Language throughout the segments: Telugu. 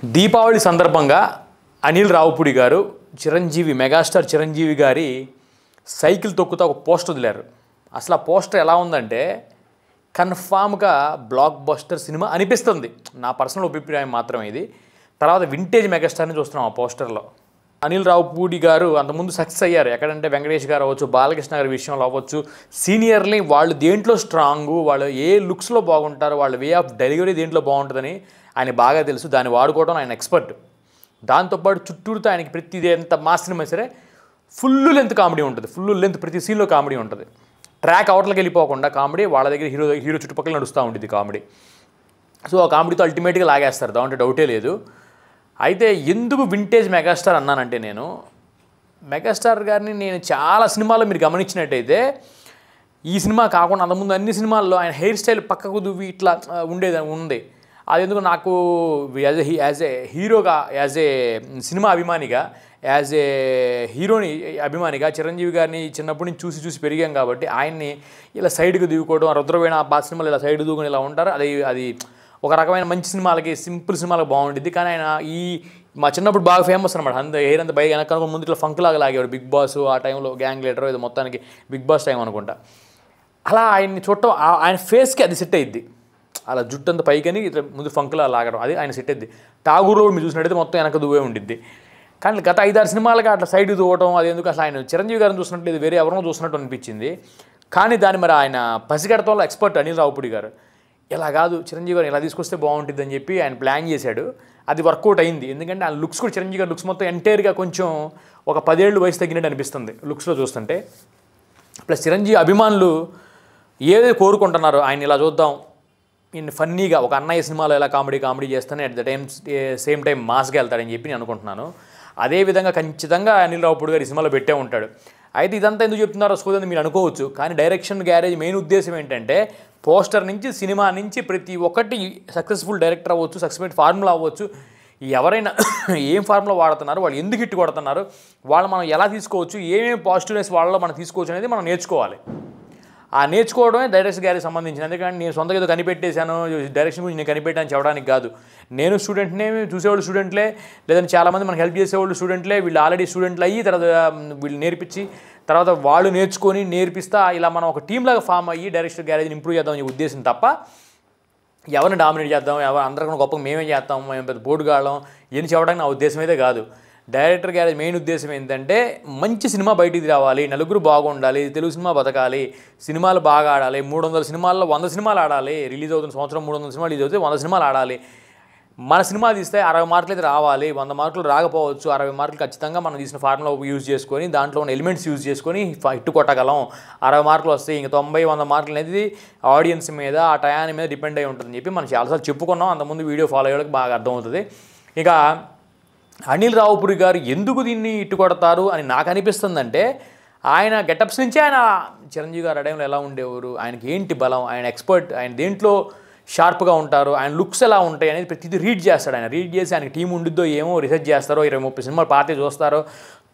దీపావళి సందర్భంగా అనిల్ రావుపూడి గారు చిరంజీవి మెగాస్టార్ చిరంజీవి గారి సైకిల్ తొక్కుతూ ఒక పోస్టర్ వదిలారు. అసలు ఆ పోస్టర్ ఎలా ఉందంటే కన్ఫామ్గా బ్లాక్ బస్టర్ సినిమా అనిపిస్తుంది. నా పర్సనల్ అభిప్రాయం మాత్రమే ఇది. తర్వాత వింటేజ్ మెగాస్టార్ని చూస్తున్నాం ఆ పోస్టర్లో. అనిల్ రావుపూడి గారు అంతకుముందు సక్సెస్ అయ్యారు. ఎక్కడంటే వెంకటేష్ గారు అవ్వచ్చు, బాలకృష్ణ గారి విషయంలో అవ్వచ్చు, సీనియర్ని వాళ్ళు దేంట్లో స్ట్రాంగు, వాళ్ళు ఏ లుక్స్లో బాగుంటారు, వాళ్ళ వే ఆఫ్ డెలివరీ దేంట్లో బాగుంటుందని ఆయన బాగా తెలుసు. దాన్ని వాడుకోవడం ఆయన ఎక్స్పర్ట్. దాంతోపాటు చుట్టూరుతో ఆయనకి ప్రతిదీ ఎంత మాస్ సినిమా సరే ఫుల్ లెంత్ కామెడీ ఉంటుంది. ఫుల్ లెంత్ ప్రతి సీన్లో కామెడీ ఉంటుంది. ట్రాక్ అవుట్లకి వెళ్ళిపోకుండా కామెడీ వాళ్ళ దగ్గర హీరో చుట్టుపక్కల నడుస్తూ ఉంటుంది కామెడీ. సో ఆ కామెడీతో అల్టిమేట్గా లాగేస్తారు, దాంట్లో డౌటే లేదు. అయితే ఎందుకు వింటేజ్ మెగాస్టార్ అన్నానంటే, నేను మెగాస్టార్ గారిని నేను చాలా సినిమాల్లో మీరు గమనించినట్టయితే ఈ సినిమా కాకుండా అంతకుముందు అన్ని సినిమాల్లో ఆయన హెయిర్ స్టైల్ పక్కకు దువ్వి ఇట్లా ఉంది. అది ఎందుకు నాకు యాజ్ ఏ హీరోగా, యాజ్ ఏ సినిమా అభిమానిగా, యాజ్ ఏ హీరోని అభిమానిగా చిరంజీవి గారిని చిన్నప్పటి నుంచి చూసి పెరిగాం కాబట్టి ఆయన్ని ఇలా సైడ్కి దిగుకోవడం, రుద్రవీణ ఆ సినిమాలు ఇలా సైడ్ దిగుకొని ఇలా ఉంటారు. అది ఒక రకమైన మంచి సినిమాలకి, సింపుల్ సినిమాలకు బాగుంటుంది. కానీ ఆయన మా చిన్నప్పుడు బాగా ఫేమస్ అనమాట. హెయిర్ అంతా బయట వెనక ముందు ఇట్లా ఫంక్ లాగా లాగేవాడు. బిగ్ బాస్ ఆ టైంలో, గ్యాంగ్ లీడర్ ఇది మొత్తానికి బిగ్ బాస్ టైం అనుకుంటా. అలా ఆయన్ని చూడటం ఆయన ఫేస్కి అది సెట్ అయ్యిద్ది. అలా జుట్టు అంతా పైకని ఇట్లా ముందు ఫంక్లా లాగడం అది ఆయన సెట్ అయ్యిద్ది. ఠాగూర్లో మీరు చూసినట్టయితే మొత్తం వెనక దువ్వే ఉండిద్ది. కానీ గత 5-6 సినిమాలకి అట్లా సైడ్ దువ్వడం అది ఎందుకు, అసలు ఆయన చిరంజీవి గారిని చూసినట్లేదు, వేరే ఎవరినో చూసినట్టు అనిపించింది. కానీ దాన్ని మరి ఆయన పసిగడతంలో ఎక్స్పర్ట్ అనిల్ రావుపూడి గారు. ఇలా కాదు, చిరంజీవి గారు ఇలా తీసుకొస్తే బాగుంటుంది అని చెప్పి ఆయన ప్లాన్ చేశాడు. అది వర్కౌట్ అయింది. ఎందుకంటే ఆ లుక్స్ కూడా చిరంజీవి గారి లుక్స్ మొత్తం ఎంటైర్గా కొంచెం ఒక 10 ఏళ్ళు వయసు తగ్గినట్టు అనిపిస్తుంది లుక్స్లో చూస్తుంటే. ప్లస్ చిరంజీవి అభిమానులు ఏదో కోరుకుంటున్నారు, ఆయన ఇలా చూద్దాం, ఈయన ఫన్నీగా ఒక అన్నయ్య సినిమాలో ఎలా కామెడీ చేస్తానే అట్ ద సేమ్ టైం మాస్గా వెళ్తాడని చెప్పి నేను అనుకుంటున్నాను. అదేవిధంగా ఖచ్చితంగా అనిల్ రావుపూడి గారు ఈ సినిమాలో పెట్టే ఉంటాడు. అయితే ఇదంతా ఎందుకు చెప్తున్నారో సోదని మీరు అనుకోవచ్చు. కానీ డైరెక్షన్ గ్యారేజ్ మెయిన్ ఉద్దేశం ఏంటంటే పోస్టర్ నుంచి సినిమా నుంచి ప్రతి ఒక్కటి సక్సెస్ఫుల్ డైరెక్టర్ అవ్వచ్చు, సక్సెస్ఫుల్ ఫార్ములా అవ్వచ్చు, ఎవరైనా ఏం ఫార్ములా వాడుతున్నారు, వాళ్ళు ఎందుకు హిట్ కొడుతున్నారు, వాళ్ళు మనం ఎలా తీసుకోవచ్చు, ఏమేమి పాజిటివ్నెస్ వాళ్ళలో మనం తీసుకోవచ్చు అనేది మనం నేర్చుకోవాలి. ఆ నేర్చుకోవడమే డైరెక్షన్ గ్యారేజ్ సంబంధించింది. ఎందుకంటే నేను సొంతగా ఏదో కనిపెట్టేశాను, డైరెక్షన్ గురించి నేను కనిపెట్టాను చెప్పడానికి కాదు. నేను స్టూడెంట్నే, చూసేవాళ్ళు స్టూడెంట్లే, లేదంటే చాలామంది మనకు హెల్ప్ చేసేవాళ్ళు స్టూడెంట్లే. వీళ్ళు ఆల్రెడీ స్టూడెంట్లు అయ్యి తర్వాత వీళ్ళు నేర్పించి తర్వాత వాళ్ళు నేర్చుకొని నేర్పిస్తా ఇలా మనం ఒక టీంలాగా ఫామ్ అయ్యి డైరెక్షన్ గ్యారేజ్ని ఇంప్రూవ్ చేద్దామని ఉద్దేశం తప్ప ఎవరిని డామినేట్ చేద్దాం, అందరికన్నా గొప్పగా మేమే చేస్తాం, మేము పెద్ద బోర్డుగాళ్ళం ఏం చెప్పడానికి నా ఉద్దేశం అయితే కాదు. డైరెక్టర్ గ్యారేజ్ మెయిన్ ఉద్దేశం ఏంటంటే మంచి సినిమా బయటికి రావాలి, నలుగురు బాగుండాలి, తెలుగు సినిమా బతకాలి, సినిమాలు బాగా ఆడాలి, 300 సినిమాల్లో 100 సినిమాలు ఆడాలి, రిలీజ్ అవుతున్న సంవత్సరం 300 సినిమాలు రిలీజ్ అవుతే 100 సినిమాలు ఆడాలి. మన సినిమా తీస్తే 60 మార్కులు అయితే రావాలి, 100 మార్కులు రాకపోవచ్చు, 60 మార్కులు ఖచ్చితంగా మనం తీసిన ఫార్ములా యూజ్ చేసుకొని దాంట్లో ఉన్న ఎలిమెంట్స్ యూజ్ చేసుకొని హిట్ కొట్టగలం. 60 మార్కులు వస్తాయి, ఇంక 90-100 మార్కులు అనేది ఆడియన్స్ మీద, ఆ టయాన్ని మీద డిపెండ్ అయి ఉంటుందని చెప్పి మనం చాలాసార్లు చెప్పుకున్నాం. అంతకుముందు వీడియో ఫాలో అయ్యేవాళ్ళకి బాగా అర్థమవుతుంది. ఇక అనిల్ రావుపూడి గారు ఎందుకు దీన్ని ఇట్టు కొడతారు అని నాకు అనిపిస్తుందంటే, ఆయన గెటప్స్ నుంచి ఆయన చిరంజీవి గారు అడయంలో ఎలా ఉండేవారు, ఆయనకి ఏంటి బలం, ఆయన ఎక్స్పర్ట్, ఆయన దేంట్లో షార్ప్గా ఉంటారు, ఆయన లుక్స్ ఎలా ఉంటాయి అనేది ప్రతిదీ రీడ్ చేస్తాడు. ఆయన రీడ్ చేసి ఆయనకి టీం ఉండిద్దో ఏమో రీసెర్చ్ చేస్తారో, 20-30 సినిమాలు పార్టీ చూస్తారో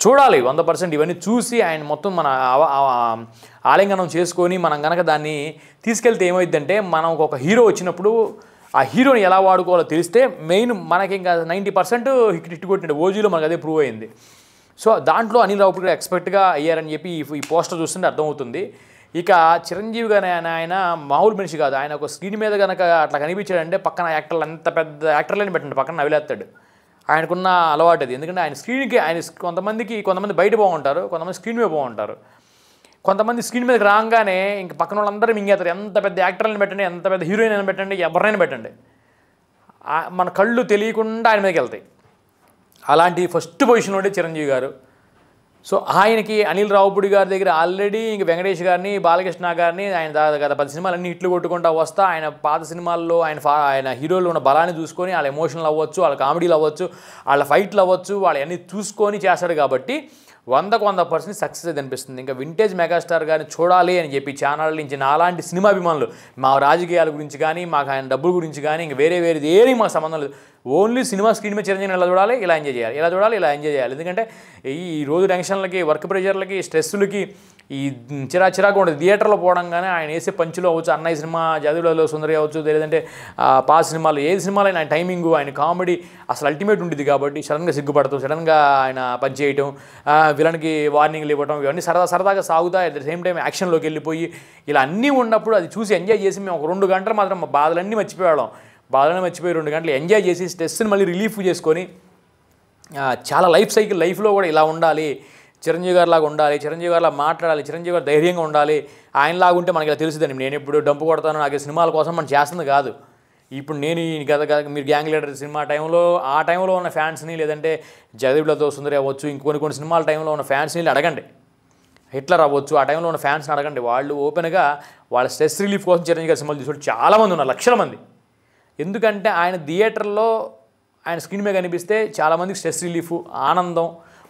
చూడాలి. 100% ఇవన్నీ చూసి ఆయన మొత్తం మన ఆలింగనం చేసుకొని మనం కనుక దాన్ని తీసుకెళ్తే ఏమైందంటే, మనం ఒక హీరో వచ్చినప్పుడు ఆ హీరోని ఎలా వాడుకోవాలో తెలిస్తే మెయిన్ మనకి ఇంకా 90% హిట్ కొట్టినట్టు ఓజీలో మనకు అదే ప్రూవ్ అయింది. సో దాంట్లో అనిల్ రావుపూడి గారు ఎక్స్పెక్ట్గా అయ్యారని చెప్పి ఈ పోస్టర్ చూస్తుంటే అర్థమవుతుంది. ఇక చిరంజీవి గారు ఆయన మామూలు మనిషి కాదు. ఆయన ఒక స్క్రీన్ మీద కనుక అట్లా కనిపించాడంటే పక్కన యాక్టర్లు అంత పెద్ద యాక్టర్లని పెట్టండి పక్కన నవిలేస్తాడు. ఆయనకున్న అలవాటు అది. ఎందుకంటే ఆయన స్క్రీన్కి కొంతమంది బయట బాగుంటారు, కొంతమంది స్క్రీన్ మీద బాగుంటారు, కొంతమంది స్క్రీన్ మీదకి రాగానే ఇంక పక్కన వాళ్ళందరూ మింగేస్తారు. ఎంత పెద్ద యాక్టర్లను పెట్టండి, ఎంత పెద్ద హీరోయిన్ అయినా పెట్టండి, ఎవరినైనా పెట్టండి, మన కళ్ళు తెలియకుండా ఆయన మీదకి వెళ్తాయి. అలాంటి ఫస్ట్ పొజిషన్లో ఉండే చిరంజీవి గారు. సో ఆయనకి అనిల్ రావుపూడి గారి దగ్గర ఆల్రెడీ ఇంక వెంకటేష్ గారిని, బాలకృష్ణ గారిని ఆయన గత 10 సినిమాలన్నీ హిట్లు కొట్టుకుంటూ వస్తా ఆయన పాత సినిమాల్లో ఆయన హీరోలు ఉన్న బలాన్ని చూసుకొని వాళ్ళ ఎమోషనల్ అవ్వచ్చు, వాళ్ళ కామెడీలు అవ్వచ్చు, వాళ్ళ ఫైట్లు అవ్వచ్చు, వాళ్ళు అన్నీ చూసుకొని చేశాడు కాబట్టి 100% సక్సెస్ అయితే అనిపిస్తుంది. ఇంకా వింటేజ్ మెగాస్టార్ గారిని చూడాలి అని చెప్పి ఛానల్ నుంచి నాలాంటి సినిమా అభిమానులు, మా రాజకీయాల గురించి కానీ, మాకు ఆయన డబ్బుల గురించి కానీ, ఇంక వేరే ఏది మాకు సంబంధం లేదు, ఓన్లీ సినిమా స్క్రీన్ మీద చిరంజీవిని ఇలా చూడాలి, ఇలా ఎంజాయ్ చేయాలి, ఇలా చూడాలి, ఇలా ఎంజాయ్ చేయాలి. ఎందుకంటే ఈ రోజు టెన్షన్లకి, వర్క్ ప్రెషర్లకి, స్ట్రెస్సులకి ఈ చిరాకు ఉండదు. థియేటర్లో పోవడంగానే ఆయన వేసే పంచులు అవ్వచ్చు, అన్నయ్య సినిమా, జాదీలో సుందరి అవ్వచ్చు, లేదంటే పాత సినిమాలు, ఏది సినిమాలో ఆయన టైమింగ్, ఆయన కామెడీ అసలు అల్టిమేట్ ఉంటుంది. కాబట్టి సడన్గా సిగ్గుపడతాం, సడన్గా ఆయన పంచ్ చేయటం, విలన్కి వార్నింగ్లు ఇవ్వడం, ఇవన్నీ సరదాగా సాగుతా. అట్ ద సేమ్ టైం యాక్షన్లోకి వెళ్ళిపోయి ఇలా అన్నీ ఉన్నప్పుడు అది చూసి ఎంజాయ్ చేసి మేము ఒక 2 గంటలు మాత్రం మా బాధలన్నీ మర్చిపోయాం. బాధలన్నీ మర్చిపోయి 2 గంటలు ఎంజాయ్ చేసి స్ట్రెస్ని మళ్ళీ రిలీఫ్ చేసుకొని చాలా లైఫ్లో కూడా ఇలా ఉండాలి, చిరంజీవి గారిలాగా ఉండాలి, చిరంజీవి గారిలా మాట్లాడాలి, చిరంజీవి గారు ధైర్యంగా ఉండాలి, ఆయనలాగా ఉంటే మనకి ఇలా తెలుస్తుందండి. నేను ఇప్పుడు డబ్బు కొడతాను, నాకు సినిమాల కోసం మనం చేస్తుంది కాదు. ఇప్పుడు నేను మీరు గ్యాంగ్ లీడర్ సినిమా టైంలో, ఆ టైంలో ఉన్న ఫ్యాన్స్ని, లేదంటే జగదీప్లతో సుందరి అవ్వచ్చు, ఇంకొన్ని సినిమాల టైంలో ఉన్న ఫ్యాన్స్ని అడగండి, హిట్లర్ అవ్వచ్చు, ఆ టైంలో ఉన్న ఫ్యాన్స్ని అడగండి. వాళ్ళు ఓపెన్గా వాళ్ళ స్ట్రెస్ రిలీఫ్ కోసం చిరంజీవి గారి సినిమాలు చూసి చాలామంది ఉన్నారు, లక్షల మంది. ఎందుకంటే ఆయన థియేటర్లో ఆయన స్క్రీన్ మీద కనిపిస్తే చాలామందికి స్ట్రెస్ రిలీఫ్, ఆనందం,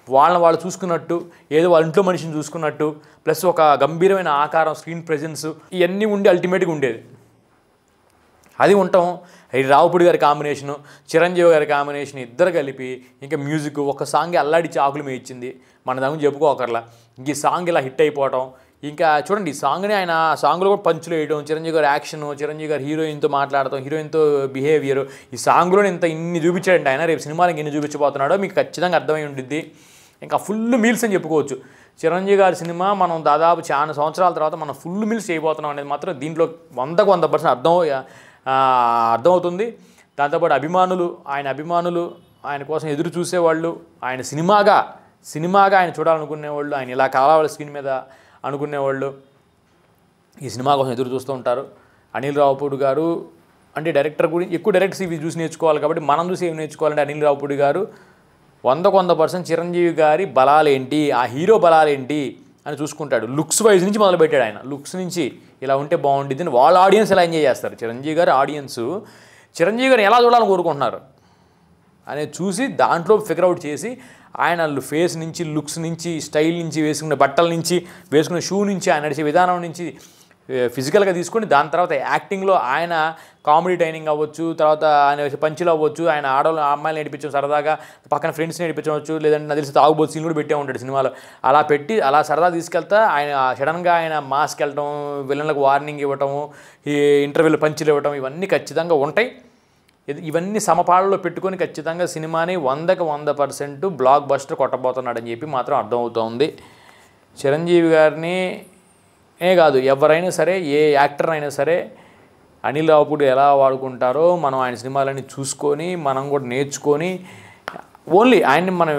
వాళ్ళని వాళ్ళు చూసుకున్నట్టు, ఏదో వాళ్ళ ఇంట్లో మనిషిని చూసుకున్నట్టు, ప్లస్ ఒక గంభీరమైన ఆకారం, స్క్రీన్ ప్రెజెన్స్, ఇవన్నీ ఉండి అల్టిమేట్గా ఉండేది. అది ఉండటం, రావుపూడి గారి కాంబినేషను, చిరంజీవి గారి కాంబినేషన్ ఇద్దరు కలిపి ఇంకా మ్యూజిక్, ఒక సాంగ్ అల్లాడిచ్చి ఆకులు మీద ఇచ్చింది, మన దగ్గర చెప్పుకోకర్లా. ఇంక ఈ సాంగ్ ఇలా హిట్ అయిపోవటం, ఇంకా చూడండి ఈ సాంగ్ని ఆయన సాంగ్లో కూడా పంచులు వేయడం, చిరంజీవి గారి యాక్షన్, చిరంజీవి గారు హీరోయిన్తో మాట్లాడటం, హీరోయిన్తో బిహేవియర్, ఈ సాంగ్లో ఇన్ని చూపించాడంటే ఆయన, రేపు సినిమాలకి ఎన్ని చూపించబోతున్నాడో మీకు ఖచ్చితంగా అర్థమై ఉంటుంది. ఇంకా ఫుల్ మీల్స్ అని చెప్పుకోవచ్చు. చిరంజీవి గారి సినిమా మనం దాదాపు చాలా సంవత్సరాల తర్వాత మనం ఫుల్ మీల్స్ చేయబోతున్నాం అనేది మాత్రం దీంట్లో 100% అర్థమవుతుంది. దాంతోపాటు ఆయన అభిమానులు ఆయన కోసం ఎదురు చూసేవాళ్ళు, ఆయన సినిమాగా ఆయన చూడాలనుకునేవాళ్ళు, ఆయన ఇలా కావాలి స్క్రీన్ మీద అనుకునేవాళ్ళు ఈ సినిమా కోసం ఎదురు చూస్తూ ఉంటారు. అనిల్ రావుపూడి గారు అంటే డైరెక్టర్ గురించి ఎక్కువ డైరెక్టర్స్ ఇవి చూసి నేర్చుకోవాలి. కాబట్టి మనం చూసి ఏమి నేర్చుకోవాలంటే అనిల్ రావుపూడి గారు 100% చిరంజీవి గారి బలాలేంటి, ఆ హీరో బలాలేంటి అని చూసుకుంటాడు. లుక్స్ వైజ్ నుంచి మొదలుపెట్టాడు ఆయన. లుక్స్ నుంచి ఇలా ఉంటే బాగుంటుంది అని వాళ్ళ ఆడియన్స్ ఎలా ఎంజాయ్ చేస్తారు, చిరంజీవి గారి ఆడియన్స్ చిరంజీవి గారిని ఎలా చూడాలని కోరుకుంటున్నారు అనేది చూసి దాంట్లో ఫిగర్ అవుట్ చేసి ఆయన ఫేస్ నుంచి, లుక్స్ నుంచి, స్టైల్ నుంచి, వేసుకునే బట్టల నుంచి, వేసుకునే షూ నుంచి, ఆయన నడిచే విధానం నుంచి ఫిజికల్గా తీసుకొని దాని తర్వాత యాక్టింగ్లో ఆయన కామెడీ టైనింగ్ అవ్వచ్చు, తర్వాత ఆయన పంచులు అవ్వచ్చు, ఆయన అమ్మాయిలు నడిపించడం, సరదాగా పక్కన ఫ్రెండ్స్ నడిపించవచ్చు, లేదంటే నాకు తెలిసి తాగుబోతు సీన్ కూడా పెట్టే ఉంటాడు సినిమాలో. అలా పెట్టి అలా సరదా తీసుకెళ్తా ఆయన సడన్గా ఆయన మాస్క్ వెళ్ళటం, విలన్లకు వార్నింగ్ ఇవ్వటము, ఈ ఇంటర్వ్యూలు పంచులు ఇవ్వటం, ఇవన్నీ ఖచ్చితంగా ఉంటాయి. ఇవన్నీ సమపాళ్ళలో పెట్టుకొని ఖచ్చితంగా సినిమాని 100% బ్లాక్ బస్టర్ కొట్టబోతున్నాడని చెప్పి మాత్రం అర్థమవుతోంది. చిరంజీవి గారిని కాదు, ఎవరైనా సరే, ఏ యాక్టర్ అయినా సరే అనిల్ రావుపూడి ఎలా వాడుకుంటారో మనం ఆయన సినిమాలన్నీ చూసుకొని మనం కూడా నేర్చుకొని, ఓన్లీ ఆయన్ని మనం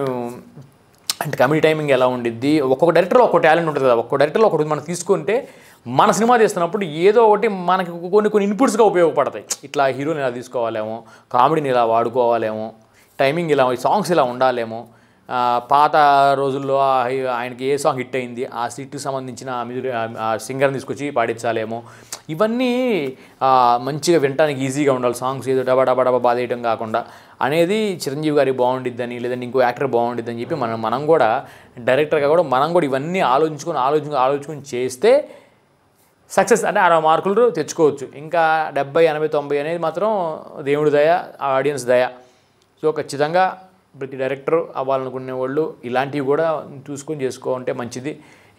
అంటే కమిటీ టైమింగ్ ఎలా ఉండిద్ది, ఒక్కొక్క డైరెక్టర్లో ఒక్కొక్క టాలెంట్ ఉంటుంది కదా, ఒక్కొక్క డైరెక్టర్లో ఒకటి మనం తీసుకుంటే మన సినిమా తీస్తున్నప్పుడు ఏదో ఒకటి మనకి కొన్ని ఇన్పుట్స్గా ఉపయోగపడతాయి. ఇట్లా హీరోని ఇలా తీసుకోవాలేమో, కామెడీని ఇలా వాడుకోవాలేమో, టైమింగ్ ఇలా, సాంగ్స్ ఇలా ఉండాలేమో, పాత రోజుల్లో ఆయనకి ఏ సాంగ్ హిట్ అయింది ఆ సిట్కి సంబంధించిన సింగర్ని తీసుకొచ్చి పాడించాలేమో, ఇవన్నీ మంచిగా వినడానికి ఈజీగా ఉండాలి. సాంగ్స్ ఏదో డబా బాధేయడం కాకుండా అనేది చిరంజీవి గారికి బాగుండిద్దని, లేదంటే ఇంకో యాక్టర్ బాగుండిద్దని చెప్పి మనం కూడా డైరెక్టర్గా కూడా మనం కూడా ఇవన్నీ ఆలోచించుకొని చేస్తే సక్సెస్ అంటే 60 మార్కులు తెచ్చుకోవచ్చు. ఇంకా 70, 80, 90 అనేది మాత్రం దేవుడి దయ, ఆడియన్స్ దయ. సో ఖచ్చితంగా ప్రతి డైరెక్టర్ అవ్వాలనుకునే వాళ్ళు ఇలాంటివి కూడా చూసుకొని చేసుకోవాలంటే మంచిది.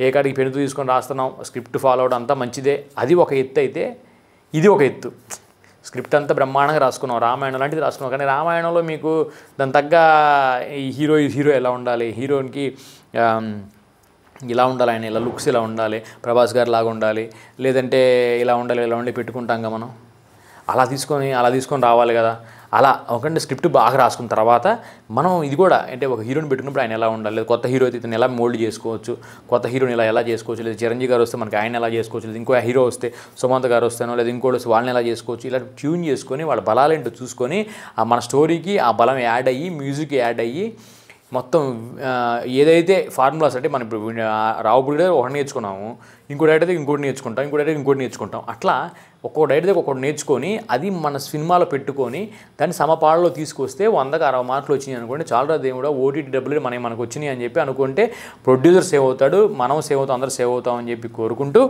ఏ కాడికి పెన్నుతో తీసుకొని రాస్తున్నాం, స్క్రిప్ట్ ఫాలో అవడం అంతా మంచిదే. అది ఒక ఎత్తు అయితే ఇది ఒక ఎత్తు. స్క్రిప్ట్ అంతా బ్రహ్మాండంగా రాసుకున్నాం, రామాయణం లాంటిది రాసుకున్నాం. కానీ రామాయణంలో మీకు దాని తగ్గ ఈ హీరో ఎలా ఉండాలి, హీరోయిన్కి ఇలా ఉండాలి, ఆయన ఇలా లుక్స్ ఇలా ఉండాలి, ప్రభాస్ గారు లాగా ఉండాలి, లేదంటే ఇలా ఉండాలి పెట్టుకుంటాం కదా మనం. అలా తీసుకొని రావాలి కదా. అలా ఒకటి స్క్రిప్ట్ బాగా రాసుకున్న తర్వాత మనం ఇది కూడా అంటే ఒక హీరోని పెట్టుకున్నప్పుడు ఆయన ఎలా ఉండాలి, లేదా కొత్త హీరో అయితే ఇతను ఎలా మోల్డ్ చేసుకోవచ్చు, కొత్త హీరోని ఎలా చేసుకోవచ్చు, లేదా చిరంజీవి గారు వస్తే మనకి ఆయన ఎలా చేసుకోవచ్చు, లేదా ఇంకో హీరో వస్తే సుమంత్ గారు వస్తానో, లేదా ఇంకోటి వస్తే వాళ్ళని ఎలా చేసుకోవచ్చు, ఇలా ట్యూన్ చేసుకొని వాళ్ళ బలాలేంటో చూసుకొని మన స్టోరీకి ఆ బలం యాడ్ అయ్యి, మ్యూజిక్ యాడ్ అయ్యి, మొత్తం ఏదైతే ఫార్ములాస్ అంటే మనం ఇప్పుడు రావుపూడి ఒకటి నేర్చుకున్నాము, ఇంకో డైరెక్టర్ అయితే ఇంకోటి నేర్చుకుంటాం. అట్లా ఒక్కో డైరెక్టర్ ఒక్కొక్కటి నేర్చుకొని అది మన సినిమాలో పెట్టుకొని దాన్ని సమపాళ్ళలో తీసుకొస్తే 100కి 60 మార్కులు వచ్చినాయి అనుకోండి, చాలా దేవుడా ఓటీటీ డబ్బులు మనకు వచ్చినాయి అని చెప్పి అనుకుంటే ప్రొడ్యూసర్ సేవ్ అవుతాడు, మనం సేవ్ అవుతాం, అందరూ సేవ్ అవుతాం అని చెప్పి కోరుకుంటూ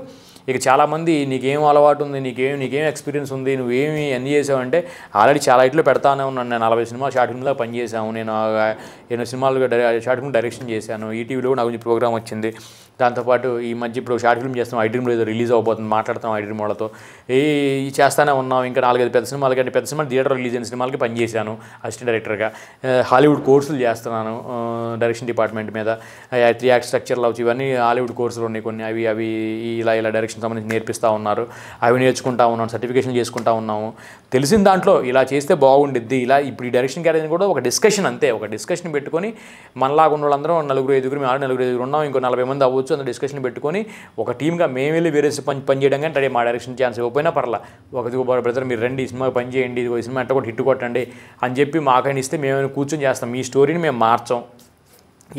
ఇక చాలామంది నీకేం అలవాటు ఉంది, నీకేం ఎక్స్పీరియన్స్ ఉంది, నువ్వేమి అన్నీ చేసావంటే ఆల్రెడీ చాలా ఇట్లో పెడతానే ఉన్నాను. నేను 40 సినిమాలు షార్ట్ ఫిల్మ్లో పనిచేసాము, నేను ఎన్నో సినిమాలు షార్ట్ ఫిల్మ్ డైరెక్షన్ చేశాను, ఈటీవీలో నా గురించి ప్రోగ్రామ్ వచ్చింది. దాంతోపాటు ఈ మధ్య ఇప్పుడు షార్ట్ ఫిల్మ్ చేస్తున్నాం, ఐడ్రీమ్లో ఏదో రిలీజ్ అవబోతుంది, మాట్లాడుతాం ఐడ్రీమ్ వాళ్ళతో. చేస్తానే ఉన్నాం. ఇంకా 4-5 పెద్ద సినిమాలు కంటే పెద్ద సినిమాలు థియేటర్ రిలీజ్ అయిన సినిమాలకి పనిచేశాను అసిస్టెంట్ డైరెక్టర్గా. హాలీవుడ్ కోర్సులు చేస్తున్నాను డైరెక్షన్ డిపార్ట్మెంట్ మీద. 3 యాక్ట్ స్ట్రక్చర్లు అవచ్చు, ఇవన్నీ హాలీవుడ్ కోర్సులు ఉన్నాయి కొన్ని. అవి ఇలా డైరెక్షన్ సంబంధించి నేర్పిస్తూ ఉన్నారు. అవి నేర్చుకుంటా ఉన్నాను, సర్టిఫికేషన్ చేసుకుంటా ఉన్నాము. తెలిసిన దాంట్లో ఇలా చేస్తే బాగుండిద్ది, ఇలా ఇప్పుడు ఈ డైరెక్షన్ క్యారేజ్ కూడా ఒక డిస్కషన్, అంతే. ఒక డిస్కషన్ పెట్టుకొని మనలాగా ఉన్న వాళ్ళందరూ 4-5 మేము 4-5 ఉన్నాం, ఇంకో 40 మంది అవ్వచ్చు. అంత డిస్కషన్ పెట్టుకొని ఒక టీమ్గా మేము వెళ్ళి వేరే పని చేయడం కానీ మా డైరెక్షన్ ఛాన్స్ ఇవ్వకపోయినా పర్లా, ఒక బ్రదర్ మీరు రండి, ఈ సినిమా పని చేయండి, ఈ సినిమా ఎట్ట కూడా హిట్ కొట్టండి అని చెప్పి మాకని ఇస్తే మేము కూర్చొని చేస్తాం. మీ స్టోరీని మేము మార్చాం,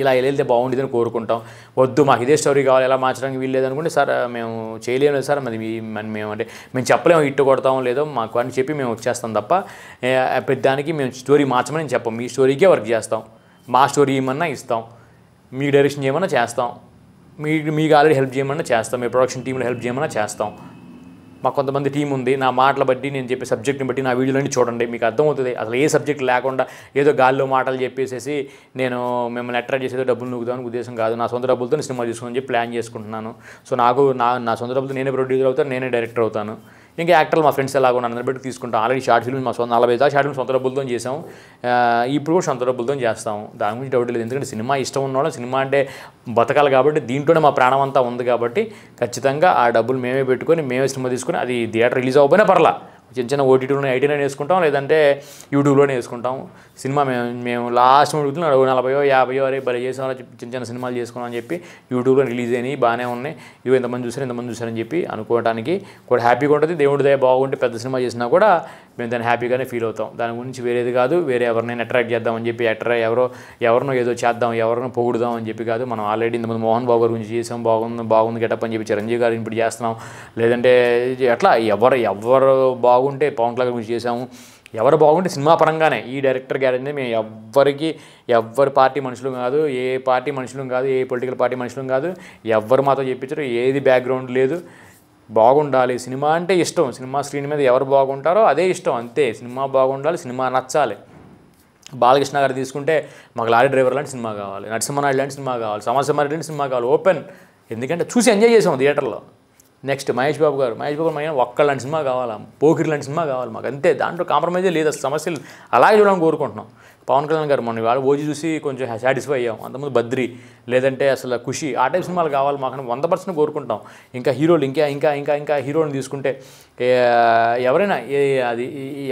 ఇలా వెళ్తే బాగుండేదని కోరుకుంటాం. వద్దు మాకు ఇదే స్టోరీ కావాలి, ఎలా మార్చడానికి వీలు లేదనుకుంటే సార్ మేము చేయలేము లేదు సార్, మేము చెప్పలేము హిట్ కొడతాం లేదో మాకు అని చెప్పి మేము వచ్చేస్తాం తప్ప పెద్దానికి మేము స్టోరీ మార్చమని చెప్పం. మీ స్టోరీకే వర్క్ చేస్తాం, మా స్టోరీ ఏమన్నా ఇస్తాం, మీకు డైరెక్షన్ చేయమన్నా చేస్తాం, మీకు ఆల్రెడీ హెల్ప్ చేయమన్నా చేస్తాం, మీ ప్రొడక్షన్ టీంలో హెల్ప్ చేయమన్నా చేస్తాం. మాకు కొంతమంది టీం ఉంది, నా మాటలు బట్టి నేను చెప్పే సబ్జెక్ట్ని బట్టి నా వీడియోలన్నీ చూడండి, మీకు అర్థమవుతుంది. అసలు ఏ సబ్జెక్ట్ లేకుండా ఏదో గాల్లో మాటలు చెప్పేసేసి నేను మిమ్మల్ని అట్రాక్ట్ చేసేదో డబ్బులు నూకుదామని ఉద్దేశం కాదు. నా సొంత డబ్బులతో సినిమా తీసుకుని చెప్పి ప్లాన్ చేసుకుంటున్నాను. సో నా సొంత డబ్బులతో నేనే ప్రొడ్యూసర్ అవుతాను, నేనే డైరెక్టర్ అవుతాను. ఇంకా యాక్టర్లు మా ఫ్రెండ్స్ ఎలాగో అందరి బట్టి తీసుకుంటాం. ఆల్రెడీ షార్ట్ ఫిల్మ్ మా 40 షార్ట్ ఫిల్మ్ సొంత డబ్బులతో చేసాము, ఇప్పుడు కూడా సొంత డబ్బులతో చేస్తాము. దాని గురించి డౌట్ లేదు. ఎందుకంటే సినిమా ఇష్టం ఉన్నవాళ్ళం, సినిమా అంటే బతకాలి కాబట్టి, దీంట్లోనే మా ప్రాణం అంతా ఉంది కాబట్టి ఖచ్చితంగా ఆ డబ్బులు మేమే పెట్టుకొని మేమే సినిమా తీసుకొని అది థియేటర్ రిలీజ్ అవ్వకపోయినా పర్లా, చిన్న ఓటీటీలోనే 89 వేసుకుంటాం, లేదంటే యూట్యూబ్లోనే వేసుకుంటాం. సినిమా మేము లాస్ట్ మినిట్లో 40-50 అరే భలే చేసాం, చిన్న సినిమాలు చేసుకున్నాం అని చెప్పి యూట్యూబ్లో రిలీజ్ అయినాయి, బాగానే ఉన్నాయి, ఇవి ఎంతమంది చూసారని చెప్పి అనుకోవడానికి కూడా హ్యాపీగా ఉంటుంది. దేవుడి దయ బాగుంటే పెద్ద సినిమా చేసినా కూడా మేము దాన్ని హ్యాపీగానే ఫీల్ అవుతాం. దాని గురించి వేరేది కాదు, వేరే ఎవరినైనా అట్రాక్ట్ చేద్దామని చెప్పి ఎవరినో ఏదో చేద్దాం, ఎవరినో పొగుడుదాం అని చెప్పి కాదు. మనం ఆల్రెడీ ఇంతమంది మోహన్ బాబు గారి గురించి చేసాం, బాగుంది గెటప్ అని చెప్పి చిరంజీవి గారు ఇప్పుడు చేస్తున్నాం, లేదంటే అట్లా ఎవరు బాగుంటే పవన్ కళ్యాణ్ గురించి చేసాము. ఎవరు బాగుంటే సినిమా పరంగానే ఈ డైరెక్టర్ గ్యారెంటీ మేము ఎవరి పార్టీ మనుషులు కాదు, ఏ పార్టీ మనుషులు కాదు, ఏ పొలిటికల్ పార్టీ మనుషులు కాదు, ఎవరు మాతో చెప్పించారు, ఏది బ్యాక్గ్రౌండ్ లేదు. బాగుండాలి, సినిమా అంటే ఇష్టం, సినిమా స్క్రీన్ మీద ఎవరు బాగుంటారో అదే ఇష్టం, అంతే. సినిమా బాగుండాలి, సినిమా నచ్చాలి. బాలకృష్ణ గారు తీసుకుంటే మాకు లారీ డ్రైవర్ లాంటి సినిమా కావాలి, నరసింహనాయుడు లాంటి సినిమా కావాలి, సమరసింహారెడ్డి లాంటి సినిమా కావాలి, ఓపెన్. ఎందుకంటే చూసి ఎంజాయ్ చేసాం థియేటర్లో. నెక్స్ట్ మహేష్ బాబు గారు ఒక్కలాంటి సినిమా కావాలా, పోకిరి లాంటి సినిమా కావాలి మాకు, అంతే. దాంట్లో కాంప్రమైజే లేదు, అసలు సమస్యలు అలాగే చూడాలని కోరుకుంటున్నాం. పవన్ కళ్యాణ్ గారు మొన్న వాళ్ళు ఓజీ చూసి కొంచెం సాటిస్ఫై అయ్యాం. అంతకుముందు బద్రి, లేదంటే అసలు ఖుషి, ఆ టైప్ సినిమాలు కావాలి మాకు 100% కోరుకుంటాం. ఇంకా హీరోలు ఇంకా హీరోని తీసుకుంటే ఎవరైనా అది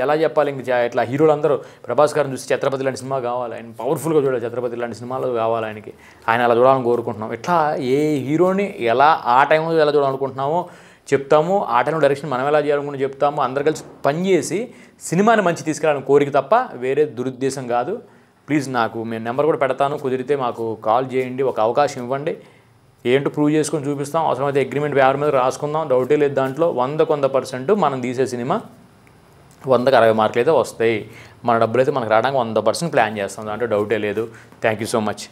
ఎలా చెప్పాలి, ఇంకా ఇట్లా హీరోలు అందరూ ప్రభాస్ గారిని చూసి ఛత్రపతి లాంటి సినిమా కావాలి, ఆయన పవర్ఫుల్గా చూడాలి, ఛత్రపతి లాంటి సినిమాలు కావాలి ఆయనకి, ఆయన అలా చూడాలని కోరుకుంటున్నాం. ఇట్లా ఏ హీరోని ఎలా ఆ టైంలో ఎలా చూడాలనుకుంటున్నామో చెప్తాము, ఆ టైంలో డైరెక్షన్ మనం ఎలా చేయాలనుకుంటే చెప్తాము. అందరు కలిసి పనిచేసి సినిమాని మంచి తీసుకెళ్ళాలని కోరిక తప్ప వేరే దురుద్దేశం కాదు. ప్లీజ్ నాకు నేను నెంబర్ కూడా పెడతాను, కుదిరితే మాకు కాల్ చేయండి, ఒక అవకాశం ఇవ్వండి, ఏంటో ప్రూవ్ చేసుకొని చూపిస్తాం. అవసరమైతే అగ్రిమెంట్ పేపర్ మీద రాసుకుందాం, డౌటే లేదు దాంట్లో. 100% మనం తీసే సినిమా 100కి 60 మార్కులు అయితే వస్తాయి. మన డబ్బులు అయితే మనకు రావడానికి 100% ప్లాన్ చేస్తాం, దాంట్లో డౌటే లేదు. Thank you so much.